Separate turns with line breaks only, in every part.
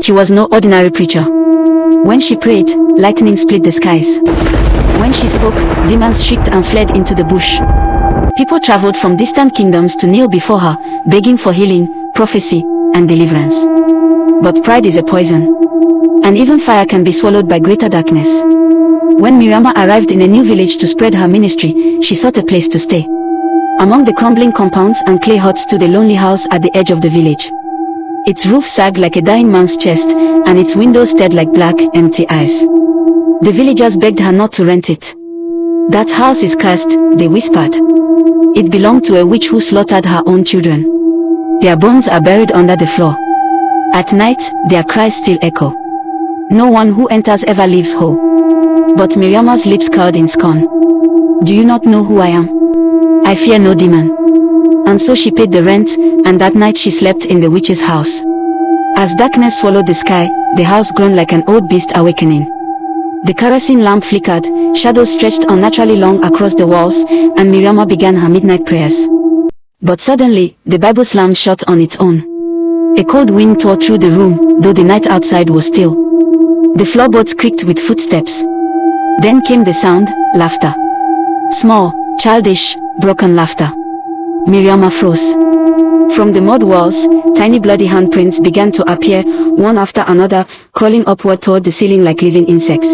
She was no ordinary preacher. When she prayed, lightning split the skies. When she spoke, demons shrieked and fled into the bush. People traveled from distant kingdoms to kneel before her, begging for healing, prophecy, and deliverance. But pride is a poison. And even fire can be swallowed by greater darkness. When Miriama arrived in a new village to spread her ministry, she sought a place to stay. Among the crumbling compounds and clay huts stood a lonely house at the edge of the village. Its roof sagged like a dying man's chest, and its windows stared like black, empty eyes. The villagers begged her not to rent it. "That house is cursed," they whispered. "It belonged to a witch who slaughtered her own children. Their bones are buried under the floor. At night, their cries still echo. No one who enters ever leaves whole." But Miriama's lips curled in scorn. "Do you not know who I am? I fear no demon." And so she paid the rent, and that night she slept in the witch's house. As darkness swallowed the sky, the house groaned like an old beast awakening. The kerosene lamp flickered, shadows stretched unnaturally long across the walls, and Miriama began her midnight prayers. But suddenly, the Bible slammed shut on its own. A cold wind tore through the room, though the night outside was still. The floorboards creaked with footsteps. Then came the sound, laughter. Small, childish, broken laughter. Miriama froze. From the mud walls, tiny bloody handprints began to appear, one after another, crawling upward toward the ceiling like living insects.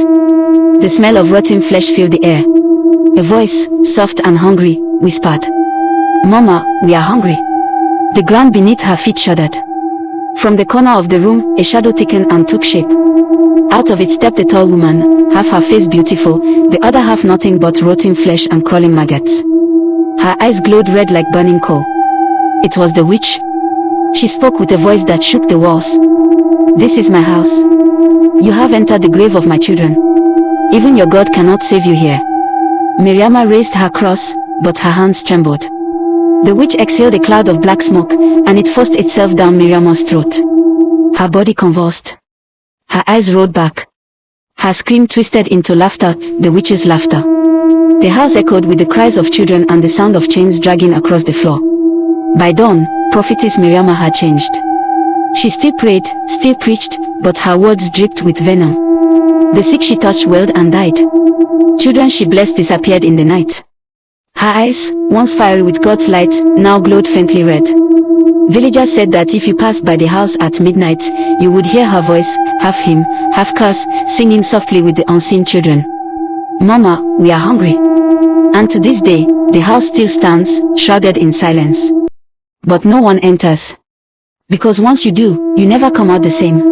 The smell of rotting flesh filled the air. A voice, soft and hungry, whispered, "Mama, we are hungry." The ground beneath her feet shuddered. From the corner of the room, a shadow thickened and took shape. Out of it stepped a tall woman, half her face beautiful, the other half nothing but rotting flesh and crawling maggots. Her eyes glowed red like burning coal. It was the witch. She spoke with a voice that shook the walls. "This is my house. You have entered the grave of my children. Even your God cannot save you here." Miriama raised her cross, but her hands trembled. The witch exhaled a cloud of black smoke, and it forced itself down Miriama's throat. Her body convulsed. Her eyes rolled back. Her scream twisted into laughter, the witch's laughter. The house echoed with the cries of children and the sound of chains dragging across the floor. By dawn, prophetess Miriama had changed. She still prayed, still preached, but her words dripped with venom. The sick she touched wailed and died. Children she blessed disappeared in the night. Her eyes, once fiery with God's light, now glowed faintly red. Villagers said that if you passed by the house at midnight, you would hear her voice, half hymn, half curse, singing softly with the unseen children. "Mama, we are hungry." And to this day, the house still stands, shrouded in silence. But no one enters. Because once you do, you never come out the same.